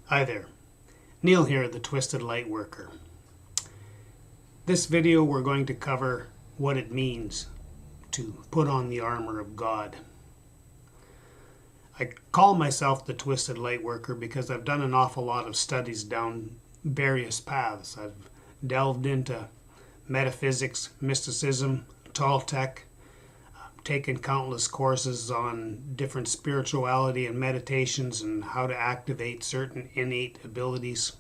Hi there, Neil here, the Twisted Light Worker. This video we're going to cover what it means to put on the armor of God. I call myself the Twisted Light Worker because I've done an awful lot of studies down various paths. I've delved into metaphysics, mysticism, Toltec, taken countless courses on different spirituality and meditations and how to activate certain innate abilities.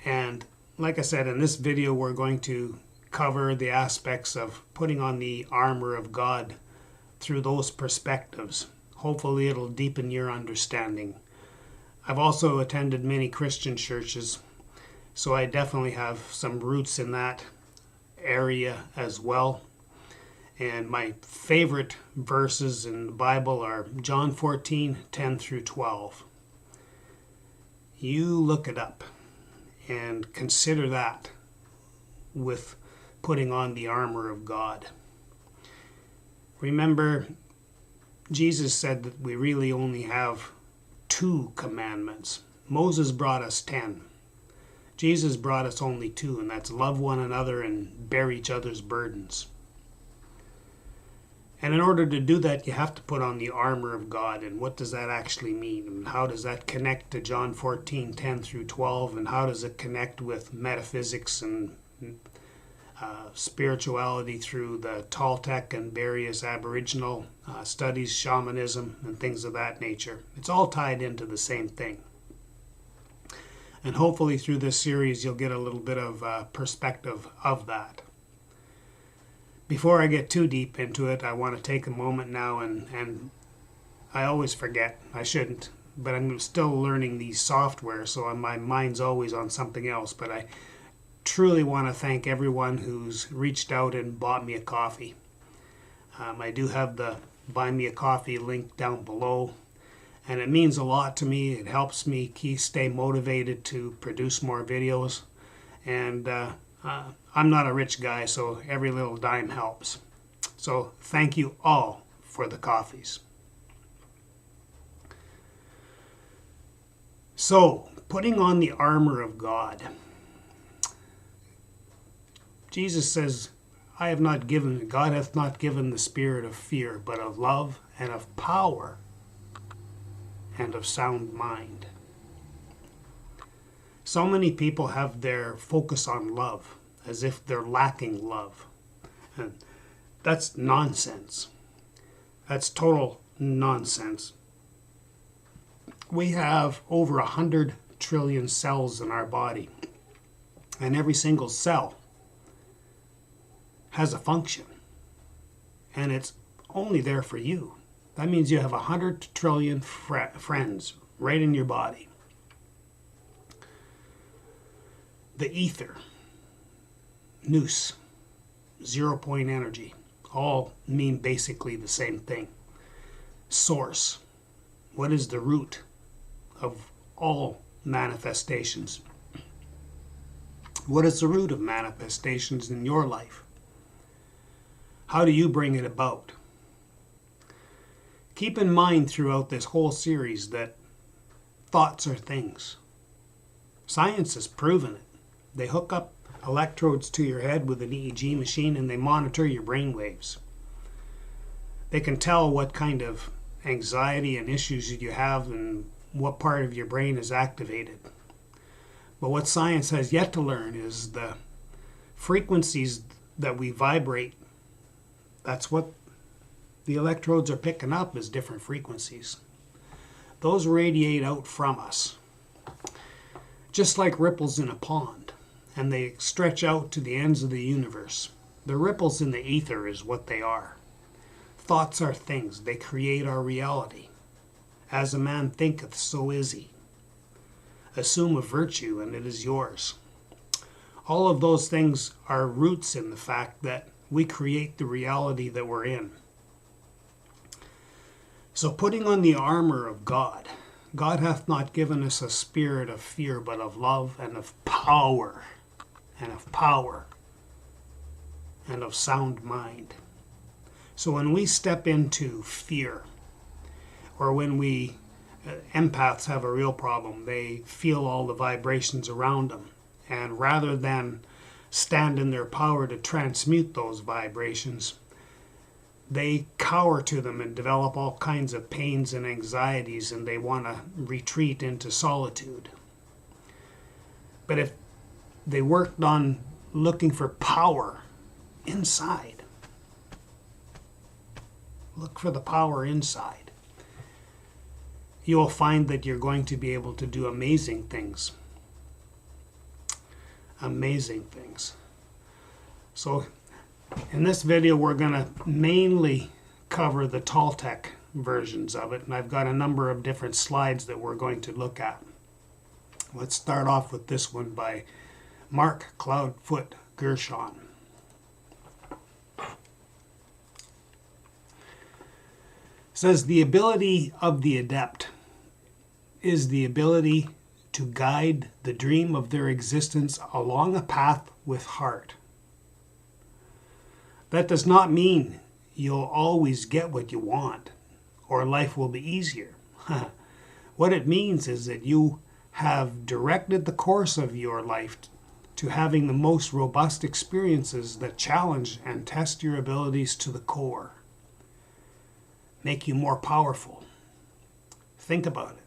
And like I said, in this video we're going to cover the aspects of putting on the armor of God through those perspectives. Hopefully it'll deepen your understanding. I've also attended many Christian churches, so I definitely have some roots in that area as well. And my favorite verses in the Bible are John 14:10 through 12. You look it up and consider that with putting on the armor of God. Remember, Jesus said that we really only have 2 commandments. Moses brought us 10. Jesus brought us only 2, and that's love one another and bear each other's burdens. And in order to do that, you have to put on the armor of God. And what does that actually mean? And how does that connect to John 14:10 through 12? And how does it connect with metaphysics and spirituality through the Toltec and various Aboriginal studies, shamanism, and things of that nature? It's all tied into the same thing. And hopefully through this series, you'll get a little bit of perspective of that. Before I get too deep into it, I want to take a moment now, and I always forget, I shouldn't, but I'm still learning these software, so my mind's always on something else. But I truly want to thank everyone who's reached out and bought me a coffee. I do have the Buy Me a Coffee link down below, and it means a lot to me. It helps me stay motivated to produce more videos, and I'm not a rich guy, so every little dime helps. So thank you all for the coffees. So, putting on the armor of God. Jesus says, God hath not given the spirit of fear, but of love and of power and of sound mind. So many people have their focus on love, as if they're lacking love. And that's nonsense. That's total nonsense. We have over 100 trillion cells in our body, and every single cell has a function, and it's only there for you. That means you have 100 trillion friends right in your body. The ether, nous, 0-point energy, all mean basically the same thing. Source, what is the root of all manifestations? What is the root of manifestations in your life? How do you bring it about? Keep in mind throughout this whole series that thoughts are things. Science has proven it. They hook up electrodes to your head with an EEG machine, and they monitor your brain waves. They can tell what kind of anxiety and issues you have and what part of your brain is activated. But what science has yet to learn is the frequencies that we vibrate. That's what the electrodes are picking up, is different frequencies. Those radiate out from us, just like ripples in a pond, and they stretch out to the ends of the universe. The ripples in the ether is what they are. Thoughts are things. They create our reality. As a man thinketh, so is he. Assume a virtue, and it is yours. All of those things are roots in the fact that we create the reality that we're in. So putting on the armor of God. God hath not given us a spirit of fear, but of love and of power, and of sound mind. So when we step into fear, or when we Empaths have a real problem. They feel all the vibrations around them. And rather than stand in their power to transmute those vibrations, they cower to them and develop all kinds of pains and anxieties, and they want to retreat into solitude. But if they worked on looking for power inside, look for the power inside, you will find that you're going to be able to do amazing things. Amazing things. So in this video, we're going to mainly cover the Toltec versions of it, and I've got a number of different slides that we're going to look at. Let's start off with this one by Mark Cloudfoot Gershon. It says, the ability of the adept is the ability to guide the dream of their existence along a path with heart. That does not mean you'll always get what you want or life will be easier. What it means is that you have directed the course of your life to having the most robust experiences that challenge and test your abilities to the core, make you more powerful. Think about it.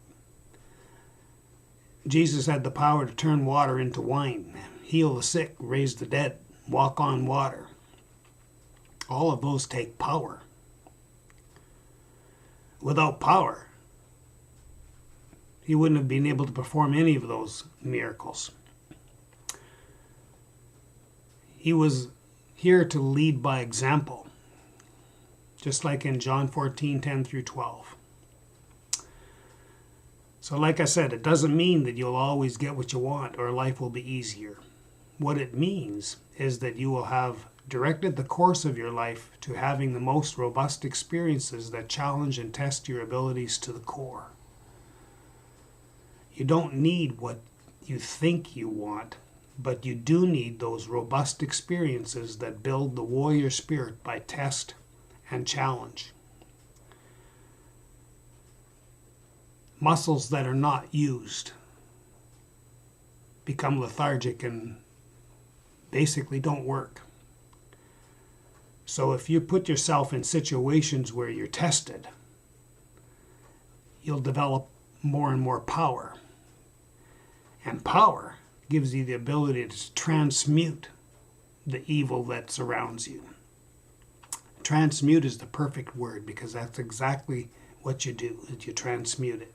Jesus had the power to turn water into wine, heal the sick, raise the dead, walk on water. All of those take power. Without power, he wouldn't have been able to perform any of those miracles. He was here to lead by example, just like in John 14:10 through 12. So like I said, it doesn't mean that you'll always get what you want or life will be easier. What it means is that you will have directed the course of your life to having the most robust experiences that challenge and test your abilities to the core. You don't need what you think you want, but you do need those robust experiences that build the warrior spirit by test and challenge. Muscles that are not used become lethargic and basically don't work. So if you put yourself in situations where you're tested, you'll develop more and more power. And power gives you the ability to transmute the evil that surrounds you. Transmute is the perfect word because that's exactly what you do, is you transmute it.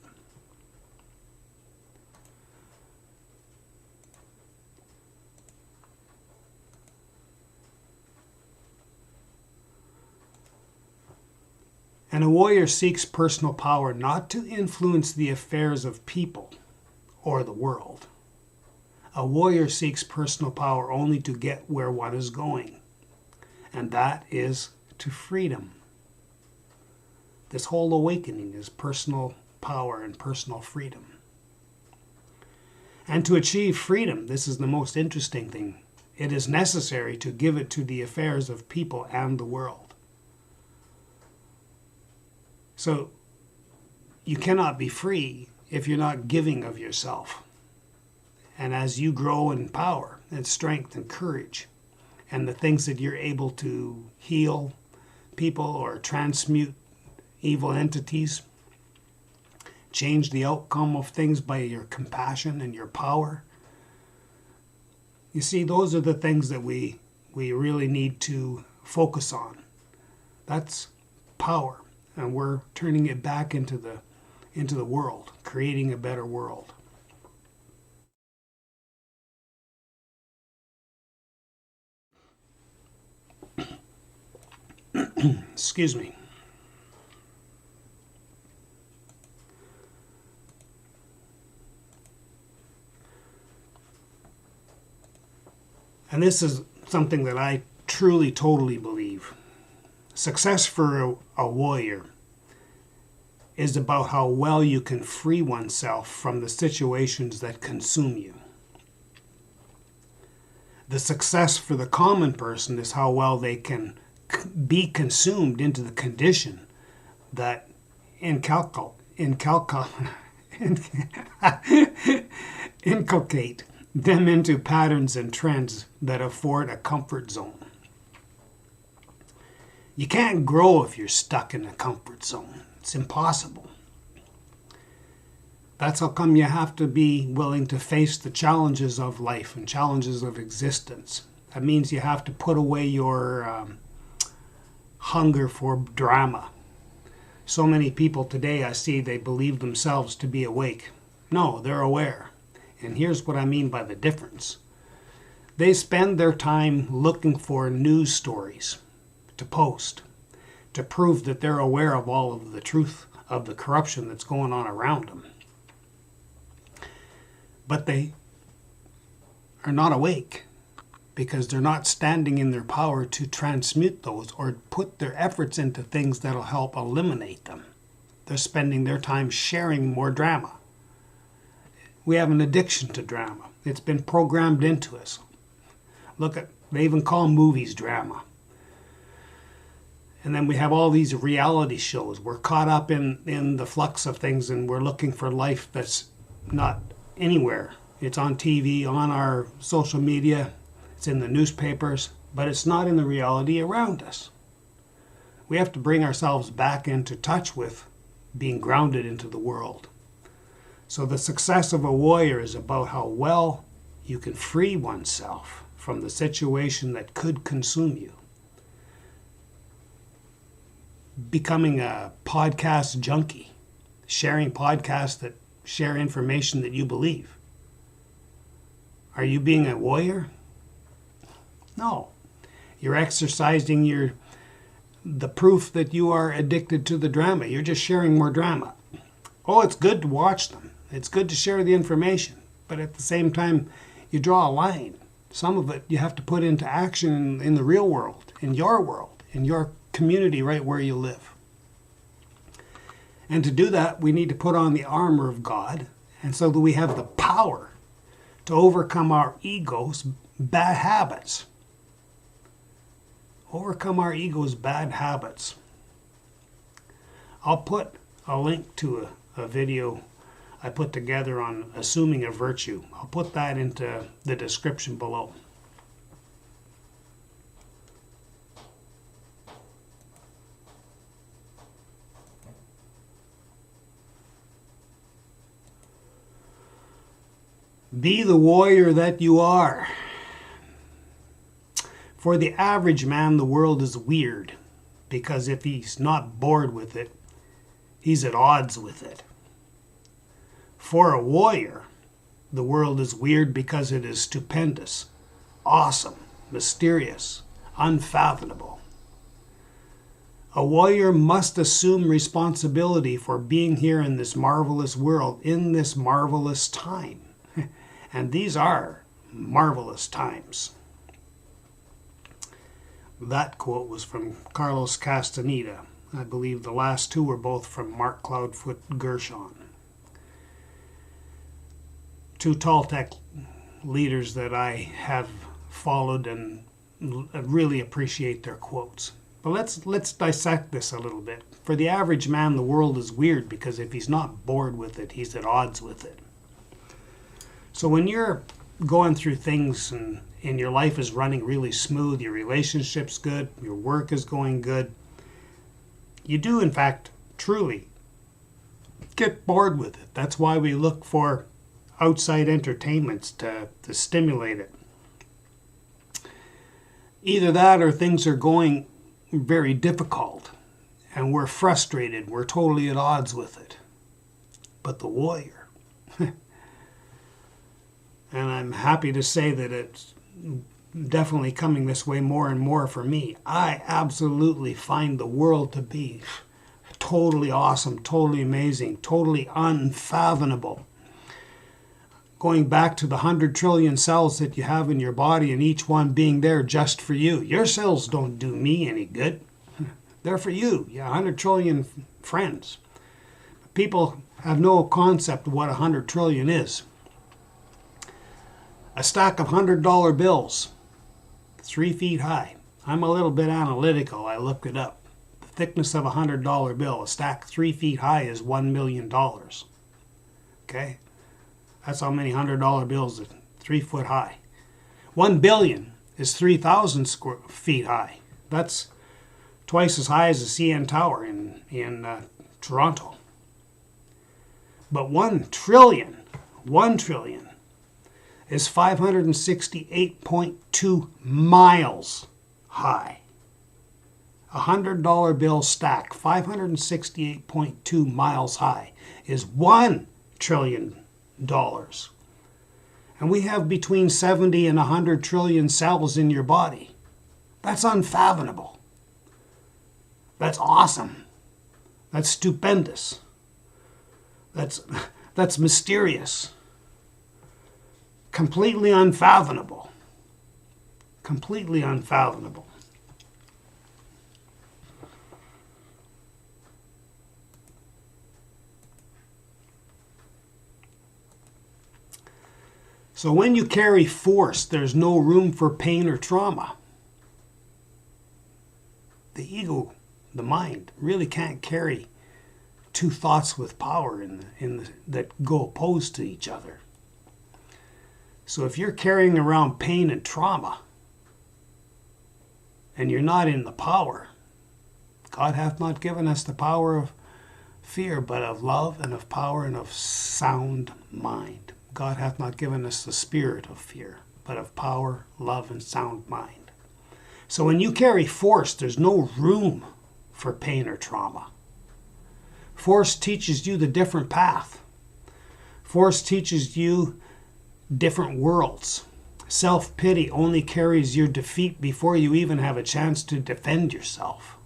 And a warrior seeks personal power not to influence the affairs of people or the world. A warrior seeks personal power only to get where one is going, and that is to freedom. This whole awakening is personal power and personal freedom. And to achieve freedom, this is the most interesting thing, it is necessary to give it to the affairs of people and the world. So you cannot be free if you're not giving of yourself. And as you grow in power and strength and courage, and the things that you're able to heal people or transmute evil entities, change the outcome of things by your compassion and your power. You see, those are the things that we really need to focus on. That's power. And we're turning it back into the world, creating a better world. Excuse me. And this is something that I truly, totally believe. Success for a warrior is about how well you can free oneself from the situations that consume you. The success for the common person is how well they can be consumed into the condition that inculcate them into patterns and trends that afford a comfort zone. You can't grow if you're stuck in a comfort zone. It's impossible. That's how come you have to be willing to face the challenges of life and challenges of existence. That means you have to put away your hunger for drama. So many people today I see, they believe themselves to be awake. No, they're aware. And here's what I mean by the difference. They spend their time looking for news stories to post, to prove that they're aware of all of the truth of the corruption that's going on around them. But they are not awake because they're not standing in their power to transmute those or put their efforts into things that'll help eliminate them. They're spending their time sharing more drama. We have an addiction to drama. It's been programmed into us. They even call movies drama. And then we have all these reality shows. We're caught up in the flux of things, and we're looking for life that's not anywhere. It's on TV, on our social media, it's in the newspapers, but it's not in the reality around us. We have to bring ourselves back into touch with being grounded into the world. So the success of a warrior is about how well you can free oneself from the situation that could consume you. Becoming a podcast junkie, sharing podcasts that share information that you believe. Are you being a warrior? No. You're exercising the proof that you are addicted to the drama. You're just sharing more drama. Oh, it's good to watch them. It's good to share the information. But at the same time, you draw a line. Some of it you have to put into action in the real world, in your community right where you live. And to do that, we need to put on the armor of God, and so that we have the power to overcome our ego's bad habits. Overcome our ego's bad habits. I'll put a link to a video I put together on assuming a virtue. I'll put that into the description below. Be the warrior that you are. For the average man, the world is weird, because if he's not bored with it, he's at odds with it. For a warrior, the world is weird because it is stupendous, awesome, mysterious, unfathomable. A warrior must assume responsibility for being here in this marvelous world, in this marvelous time. And these are marvelous times. That quote was from Carlos Castaneda. I believe the last two were both from Mark Cloudfoot Gershon. Two Toltec leaders that I have followed and really appreciate their quotes. But let's dissect this a little bit. For the average man, the world is weird because if he's not bored with it, he's at odds with it. So when you're going through things and your life is running really smooth, your relationship's good, your work is going good, you do in fact truly get bored with it. That's why we look for outside entertainments to stimulate it. Either that or things are going very difficult and we're frustrated, we're totally at odds with it. But the warrior, and I'm happy to say that it's definitely coming this way more and more for me. I absolutely find the world to be totally awesome, totally amazing, totally unfathomable. Going back to the 100 trillion cells that you have in your body and each one being there just for you. Your cells don't do me any good. They're for you. Yeah, 100 trillion friends. People have no concept of what 100 trillion is. A stack of $100 bills, 3 feet high. I'm a little bit analytical. I looked it up. The thickness of a $100 bill. A stack 3 feet high is $1 million. Okay? That's how many $100 bills are 3 foot high. 1 billion is 3,000 feet high. That's twice as high as the CN Tower in Toronto. But 1 trillion is 568.2 miles high. A $100 bill stack, 568.2 miles high, is $1 trillion. And we have between 70 and 100 trillion cells in your body. That's unfathomable. That's awesome. That's stupendous. That's mysterious. Completely unfathomable. Completely unfathomable. So when you carry force, there's no room for pain or trauma. The ego, the mind, really can't carry two thoughts with power that go opposed to each other. So if you're carrying around pain and trauma, and you're not in the power, God hath not given us the power of fear, but of love and of power and of sound mind. God hath not given us the spirit of fear, but of power, love, and sound mind. So when you carry force, there's no room for pain or trauma. Force teaches you the different path. Force teaches you different worlds. Self-pity only carries your defeat before you even have a chance to defend yourself.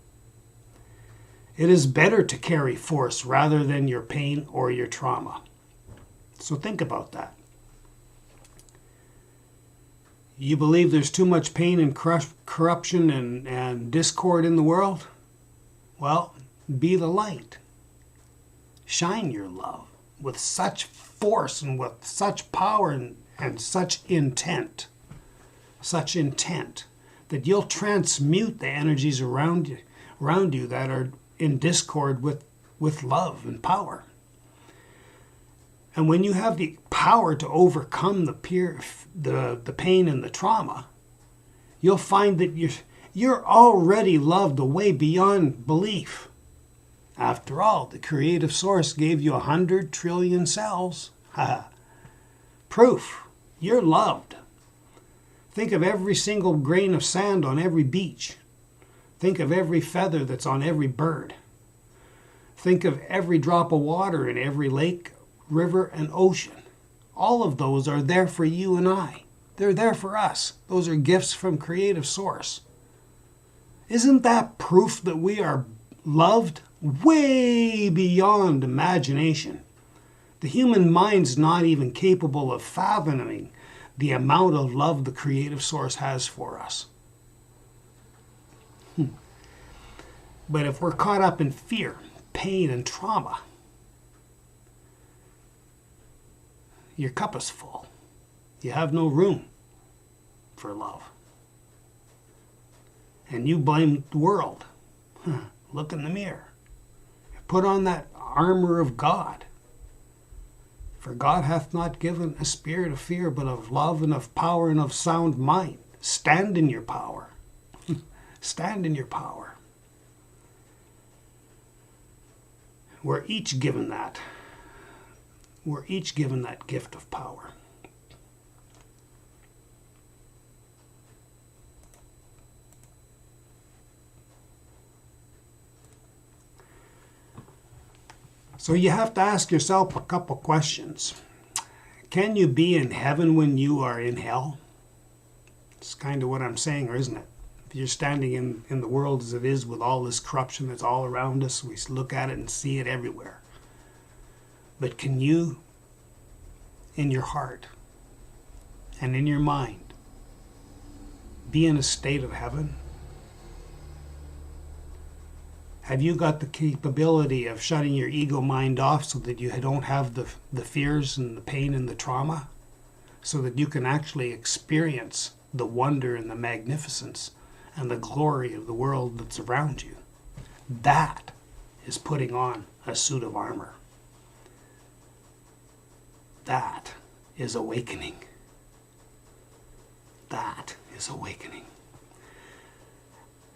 It is better to carry force rather than your pain or your trauma. So think about that. You believe there's too much pain and corruption and discord in the world? Well, be the light. Shine your love with such force and with such power and such intent that you'll transmute the energies around you that are in discord with love and power. And when you have the power to overcome the pain and the trauma, you'll find that you're already loved way beyond belief. After all, the creative source gave you 100 trillion cells. Proof. You're loved. Think of every single grain of sand on every beach. Think of every feather that's on every bird. Think of every drop of water in every lake, river, and ocean. All of those are there for you and I. They're there for us. Those are gifts from creative source. Isn't that proof that we are loved way beyond imagination? The human mind's not even capable of fathoming the amount of love the creative source has for us. But if we're caught up in fear, pain, and trauma, your cup is full. You have no room for love. And you blame the world. Look in the mirror. Put on that armor of God. For God hath not given a spirit of fear, but of love and of power and of sound mind. Stand in your power. Stand in your power. We're each given that. We're each given that gift of power. So you have to ask yourself a couple questions. Can you be in heaven when you are in hell? It's kind of what I'm saying, or isn't it? If you're standing in the world as it is with all this corruption that's all around us, we look at it and see it everywhere. But can you, in your heart and in your mind, be in a state of heaven? Have you got the capability of shutting your ego mind off so that you don't have the fears and the pain and the trauma? So that you can actually experience the wonder and the magnificence and the glory of the world that's around you? That is putting on a suit of armor. That is awakening. That is awakening.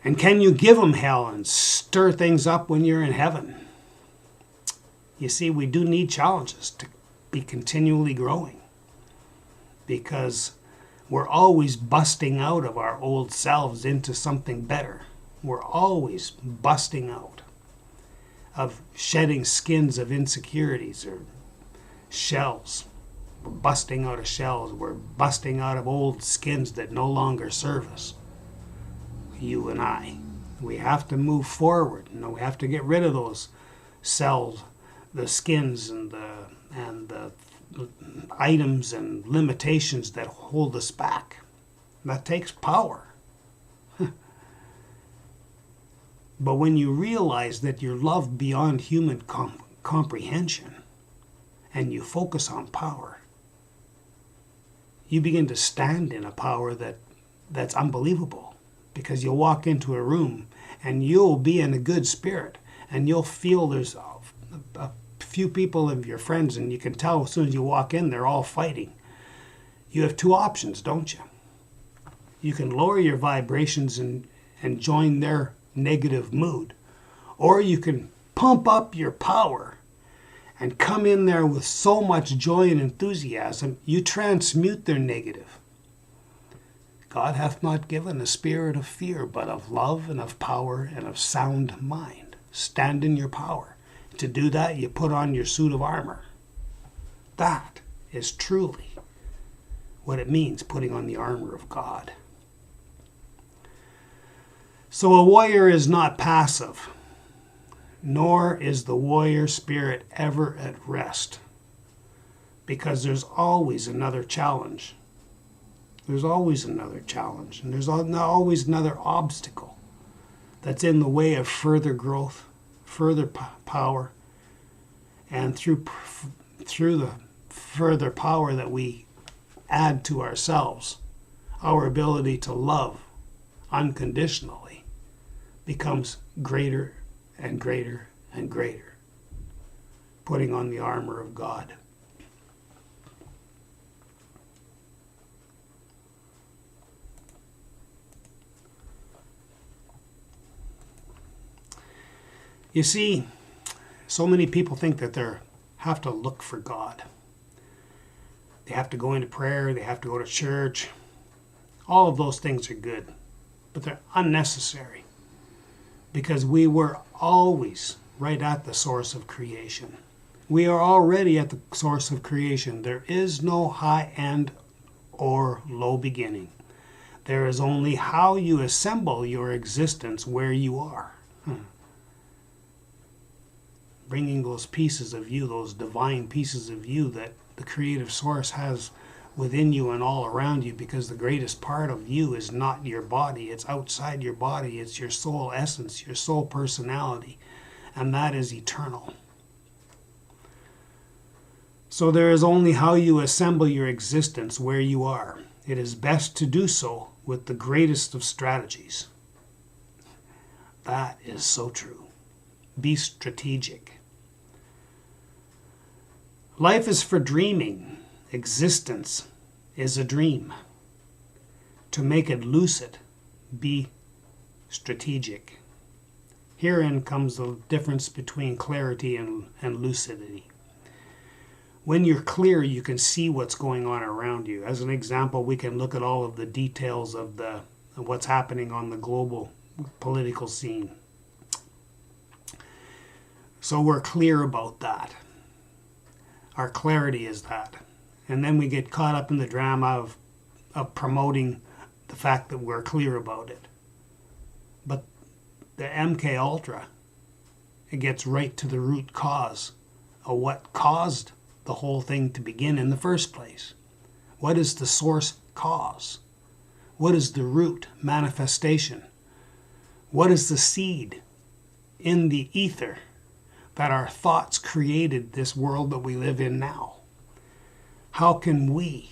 And can you give them hell and stir things up when you're in heaven? You see, we do need challenges to be continually growing, because we're always busting out of our old selves into something better. We're always busting out of shedding skins of insecurities or shells. We're busting out of shells. We're busting out of old skins that no longer serve us. You and I. We have to move forward. We have to get rid of those cells, the skins and the items and limitations that hold us back. That takes power. But when you realize that you're loved beyond human comprehension and you focus on power, you begin to stand in a power that's unbelievable, because you'll walk into a room and you'll be in a good spirit and you'll feel there's a few people of your friends, and you can tell as soon as you walk in they're all fighting. You have two options, don't you? You can lower your vibrations and join their negative mood, or you can pump up your power and come in there with so much joy and enthusiasm you transmute their negative. God hath not given a spirit of fear, but of love and of power and of sound mind. Stand in your power. To do that, you put on your suit of armor. That is truly what it means, putting on the armor of God. So a warrior is not passive, nor is the warrior spirit ever at rest, because there's always another challenge. There's always another challenge, and there's always another obstacle that's in the way of further growth, further power, and through the further power that we add to ourselves, our ability to love unconditionally becomes greater and greater and greater, putting on the armor of God. You see, so many people think that they have to look for God. They have to go into prayer, they have to go to church. All of those things are good, but they're unnecessary, because we were always right at the source of creation. We are already at the source of creation. There is no high end or low beginning. There is only how you assemble your existence where you are. Bringing those pieces of you, those divine pieces of you that the creative source has within you and all around you, because the greatest part of you is not your body, it's outside your body, it's your soul essence, your soul personality, and that is eternal. So there is only how you assemble your existence where you are. It is best to do so with the greatest of strategies. That is so true. Be strategic. Life is for dreaming. Existence is a dream. To make it lucid, be strategic. Herein comes the difference between clarity and lucidity. When you're clear, you can see what's going on around you. As an example, we can look at all of the details of what's happening on the global political scene. So we're clear about that. Our clarity is that. And then we get caught up in the drama of promoting the fact that we're clear about it. But the MKUltra, it gets right to the root cause of what caused the whole thing to begin in the first place. What is the source cause? What is the root manifestation? What is the seed in the ether that our thoughts created this world that we live in now? How can we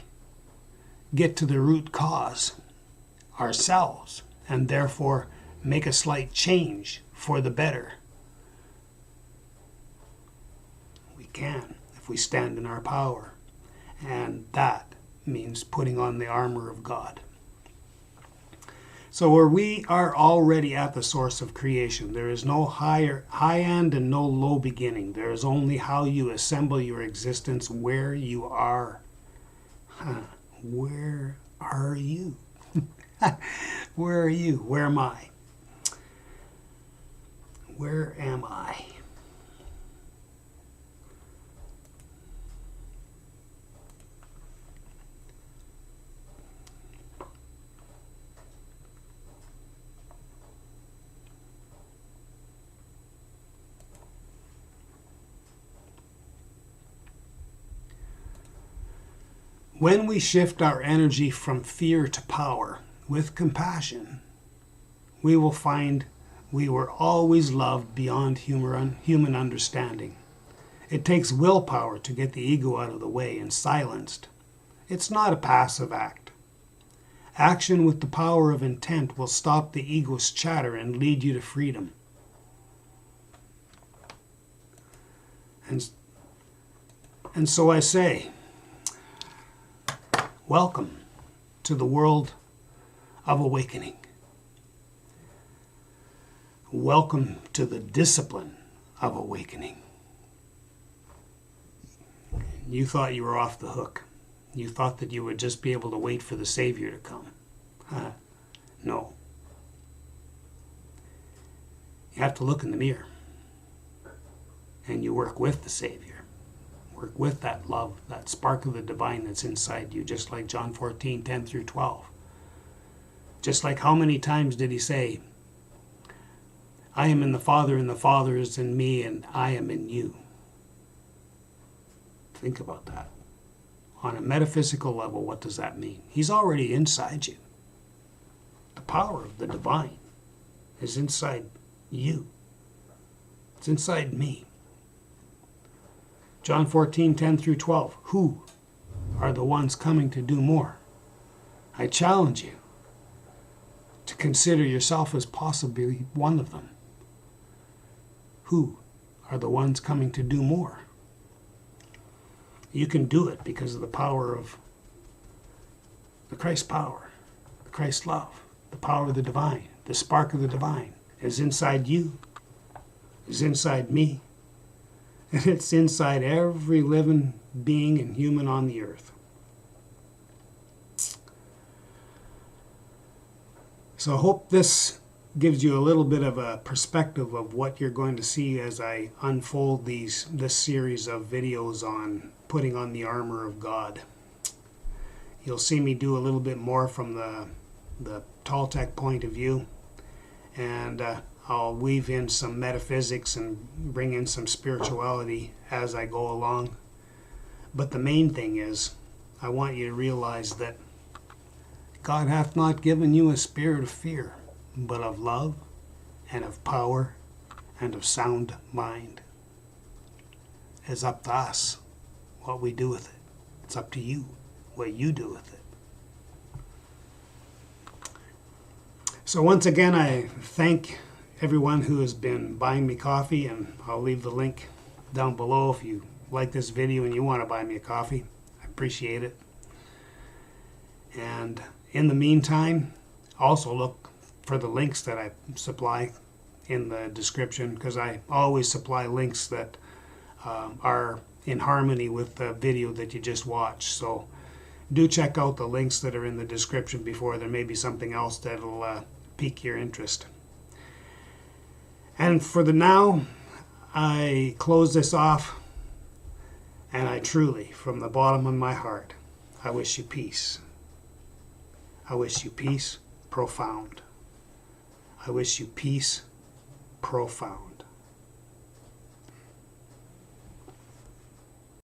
get to the root cause ourselves and therefore make a slight change for the better. We can if we stand in our power. And that means putting on the armor of God. So where we are already at the source of creation, there is no high end and no low beginning. There is only how you assemble your existence where you are. Where are you? Where are you? Where am I? Where am I? When we shift our energy from fear to power with compassion, we will find we were always loved beyond human understanding. It takes willpower to get the ego out of the way and silenced. It's not a passive act. Action with the power of intent will stop the ego's chatter and lead you to freedom. And so I say, welcome to the world of awakening. Welcome to the discipline of awakening. You thought you were off the hook. You thought that you would just be able to wait for the Savior to come. No. You have to look in the mirror. And you work with the Savior. Work with that love, that spark of the divine that's inside you, just like John 14, 10 through 12. Just like how many times did he say, I am in the Father, and the Father is in me, and I am in you. Think about that. On a metaphysical level, what does that mean? He's already inside you. The power of the divine is inside you. It's inside me. John 14, 10 through 12. Who are the ones coming to do more? I challenge you to consider yourself as possibly one of them. Who are the ones coming to do more? You can do it because of the power of the Christ power, the Christ love, the power of the divine, the spark of the divine is inside you, is inside me, and it's inside every living being and human on the earth. So I hope this gives you a little bit of a perspective of what you're going to see as I unfold this series of videos on putting on the armor of God. You'll see me do a little bit more from the Toltec point of view, and I'll weave in some metaphysics and bring in some spirituality as I go along. But the main thing is, I want you to realize that God hath not given you a spirit of fear, but of love and of power and of sound mind. It's up to us what we do with it. It's up to you what you do with it. So once again, I thank everyone who has been buying me coffee, and I'll leave the link down below if you like this video and you want to buy me a coffee. I appreciate it. And in the meantime, also look for the links that I supply in the description, because I always supply links that are in harmony with the video that you just watched. So do check out the links that are in the description before there may be something else that'll pique your interest. And for the now, I close this off, and I truly, from the bottom of my heart, I wish you peace. I wish you peace profound. I wish you peace profound.